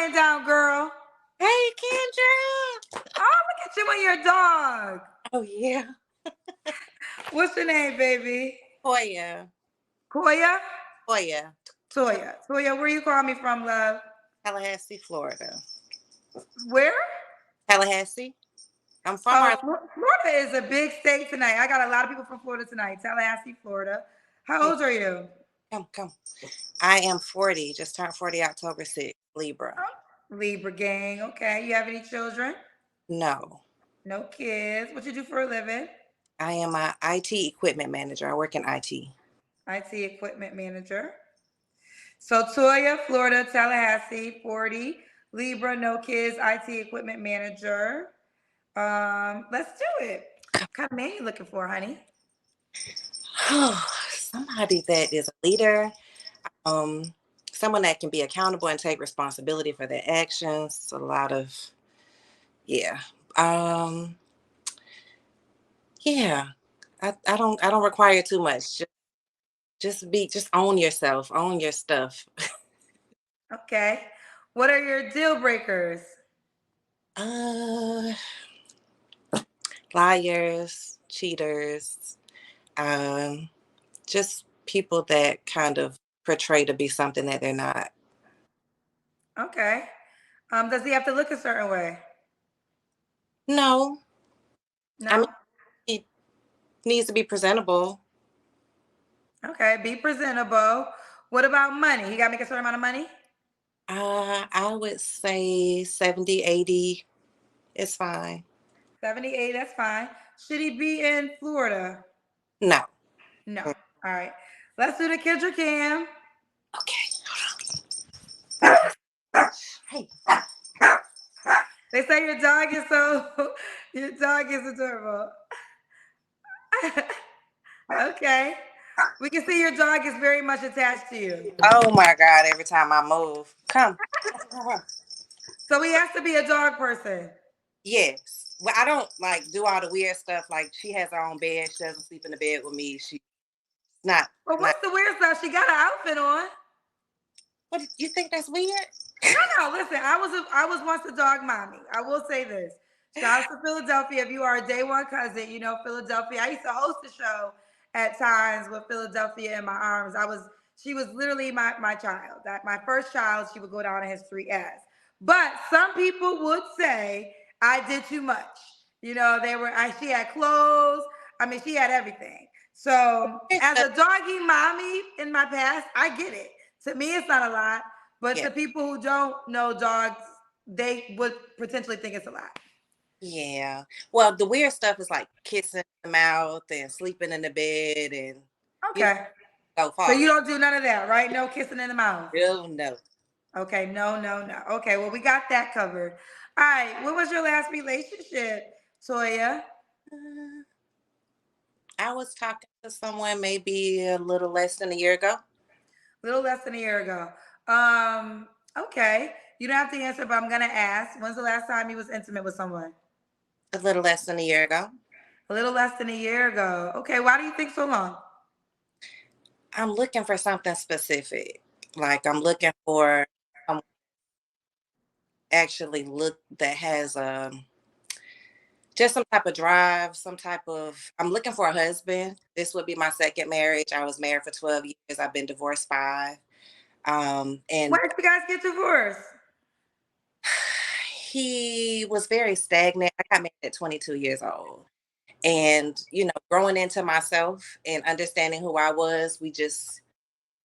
laying down, girl? Hey, Kendra. Oh, look at you and your dog. Oh, yeah. What's your name, baby? Toya. Koya? Toya. Toya. Toya, where you calling me from, love? Tallahassee, Florida. Where? Tallahassee. I'm from Oh, our. Florida is a big state tonight. I got a lot of people from Florida tonight. Tallahassee, Florida. How old are you? Come. I am 40. Just turned 40 October 6th. Libra. Oh, Libra gang. Okay. You have any children? No. No kids. What you do for a living? I am a IT equipment manager. I work in IT. IT equipment manager. So Toya, Florida, Tallahassee, 40. Libra, no kids, IT equipment manager. Let's do it. What kind of man you looking for, honey? Somebody that is a leader. Um, Someone that can be accountable and take responsibility for their actions. A lot of, yeah. Um, yeah. I don't require too much. Just own yourself, own your stuff. Okay. What are your deal breakers? Uh, Liars, cheaters, um, just people that kind of portray to be something that they're not. Okay. Does he have to look a certain way? No, I mean No? he needs to be presentable. Okay. Be presentable. What about money? He got to make a certain amount of money? I would say 70, 80 is fine. 78, that's fine. Should he be in Florida? No. No. All right. Let's do the Kendra Cam. Okay. Hey. They say your dog is your dog is adorable. Okay. We can see your dog is very much attached to you. Oh my God, every time I move. Come. So he has to be a dog person. Yes. Well, I don't like do all the weird stuff. Like she has her own bed. She doesn't sleep in the bed with me. She's But not. what's the weird stuff? She got an outfit on. What you think that's weird? No, listen. I was once a dog mommy. I will say this. Shout out to Philadelphia. If you are a day one cousin, you know Philadelphia. I used to host a show at times with Philadelphia in my arms. She was literally my child. That my first child, she would go down in history as. But some people would say I did too much. You know, she had clothes. I mean, she had everything. So as a doggy mommy in my past, I get it. To me, it's not a lot. But Yeah. to people who don't know dogs, they would potentially think it's a lot. Yeah. Well, the weird stuff is like kissing in the mouth and sleeping in the bed and you know, Okay. go So far. you don't do none of that, right? No kissing in the mouth. Oh no. Okay, no, no, no. Okay, well, we got that covered. All right, what was your last relationship, Toya? I was talking to someone maybe a little less than a year ago. A little less than a year ago. Um, okay. You don't have to answer, but I'm gonna ask. When's the last time you was intimate with someone? A little less than a year ago. A little less than a year ago. Okay, why do you think so long? I'm looking for something specific. Like I'm looking for actually look that has just some type of drive, some type of I'm looking for a husband. This would be my second marriage. I was married for 12 years. I've been divorced 5. Why And did you guys get divorced? he was very stagnant. I got married at 22 years old. And, growing into myself and understanding who I was, we just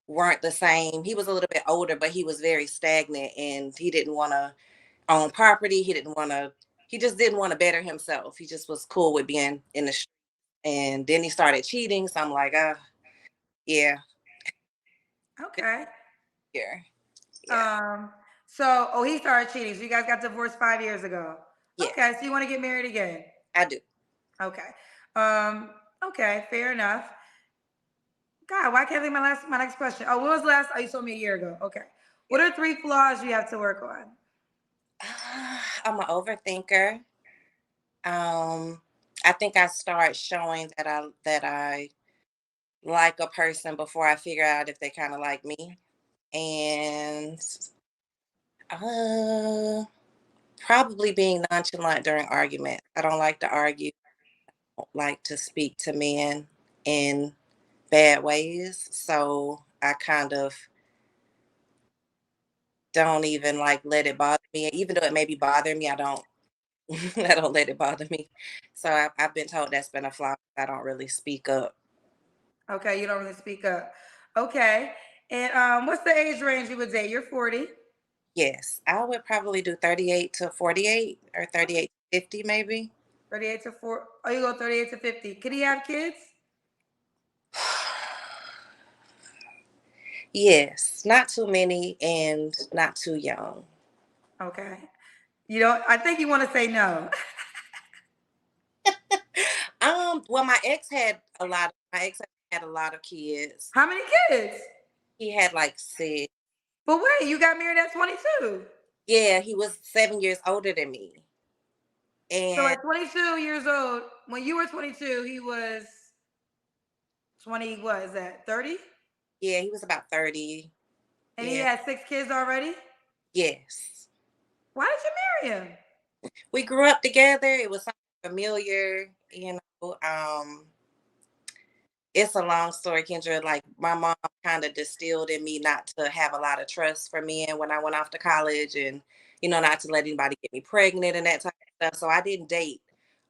weren't the same. He was a little bit older, but he was very stagnant and he didn't want to own property. He just didn't want to better himself. He just was cool with being in the street. And then he started cheating. So I'm like, yeah, Okay. here. Yeah, Um, he started cheating. So you guys got divorced 5 years ago. yeah, Okay, so you want to get married again? I do. Okay. Um, okay, fair enough. God, why can't I think my next question? Oh, when was the last? Oh, you told me a year ago. Okay. What Yeah. are 3 flaws you have to work on? I'm an overthinker. I think I start showing that I like a person before I figure out if they kind of like me. And Uh, Probably being nonchalant during argument. I don't like to argue. I don't like to speak to men in bad ways. So I kind of don't even like let it bother me. Even though it may be bothering me, I don't I don't let it bother me. So I've been told that's been a flaw. I don't really speak up. Okay, you don't really speak up. Okay. And what's the age range you would date? You're 40. Yes, I would probably do 38 to 48 or 38 to 50 maybe. 38 to 4. Oh, you go 38 to 50. Could he have kids? Yes, not too many and not too young. Okay. You don't, I think you want to say no. Well, my ex had a lot of kids. How many kids? He had like six. But wait, you got married at 22. Yeah, he was 7 years older than me. So And at 22 years old, when you were 22, he was 20, what is that, 30? yeah, he was about 30. And he Yeah. had 6 kids already? Yes. Why did you marry him? We grew up together. It was something familiar, it's a long story, Kendra. Like my mom kind of distilled in me not to have a lot of trust for men when I went off to college, and not to let anybody get me pregnant and that type of stuff. So I didn't date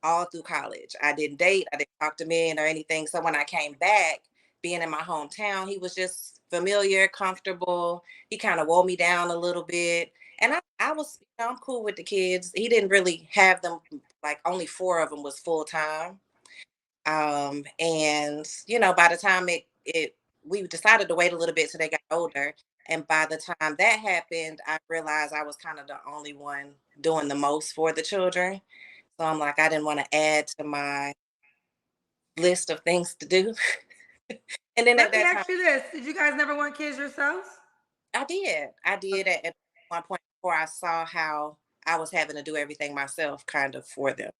all through college. I didn't date. I didn't talk to men or anything. So when I came back, being in my hometown, he was just familiar, comfortable. He kind of wore me down a little bit. And I was, I'm cool with the kids. He didn't really have them, like only four of them was full time. And by the time it we decided to wait a little bit till they got older. And by the time that happened, I realized I was kind of the only one doing the most for the children. So I'm like, I didn't want to add to my list of things to do. And then Let at me that time, ask you this. Did you guys never want kids yourselves? I did. I did at one point before I saw how I was having to do everything myself, kind of for them.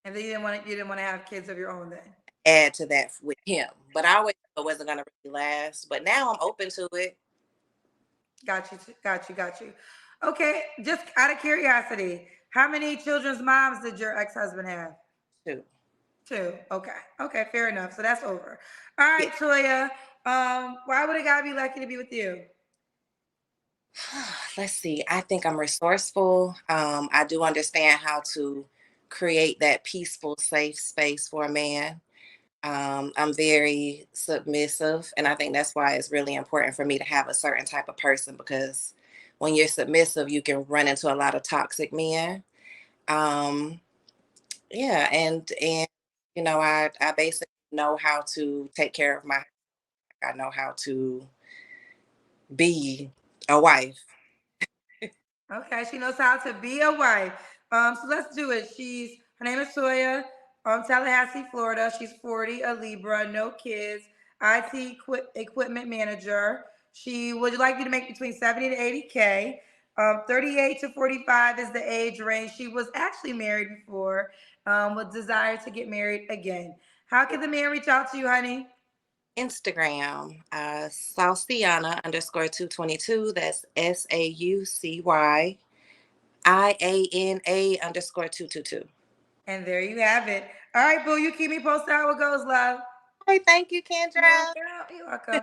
And then you didn't want to have kids of your own then. Add to that with him. But I always thought it wasn't going to really last. But now I'm open to it Got you, got you. Okay, just out of curiosity, how many children's moms did your ex-husband have? too. Two. Okay. Okay, fair enough. So that's over. All right, Yeah. Toya. Why would a guy be lucky to be with you? Let's see. I think I'm resourceful. I do understand how to create that peaceful, safe space for a man. I'm very submissive, and I think that's why it's really important for me to have a certain type of person because when you're submissive, you can run into a lot of toxic men. Um, yeah, and I basically know how to take care of my. I know how to be a wife. Okay, she knows how to be a wife. So let's do it. Her name is Toya, Tallahassee, Florida. She's 40, a Libra, no kids, equipment manager. She would like you to make between 70 to 80K. 38 to 45 is the age range. She was actually married before, with desire to get married again. How can the man reach out to you, honey? Instagram, Sauciana_222. That's SAUCYIANA_222. And there you have it. All right, boo, you keep me posted how it goes, love. Hey, thank you, You're Kendra. welcome. You're welcome.